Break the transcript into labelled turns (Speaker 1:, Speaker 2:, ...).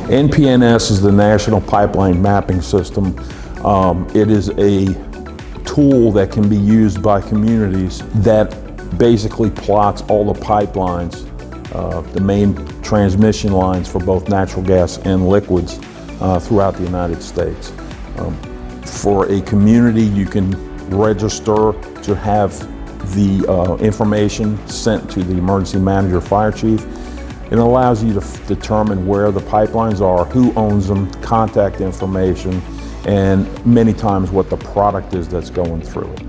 Speaker 1: NPNS is the National Pipeline Mapping System. It is a tool that can be used by communities that basically plots all the pipelines, the main transmission lines for both natural gas and liquids throughout the United States. For a community, you can register to have the information sent to the emergency manager, fire chief. It allows you to determine where the pipelines are, who owns them, contact information, and many times what the product is that's going through it.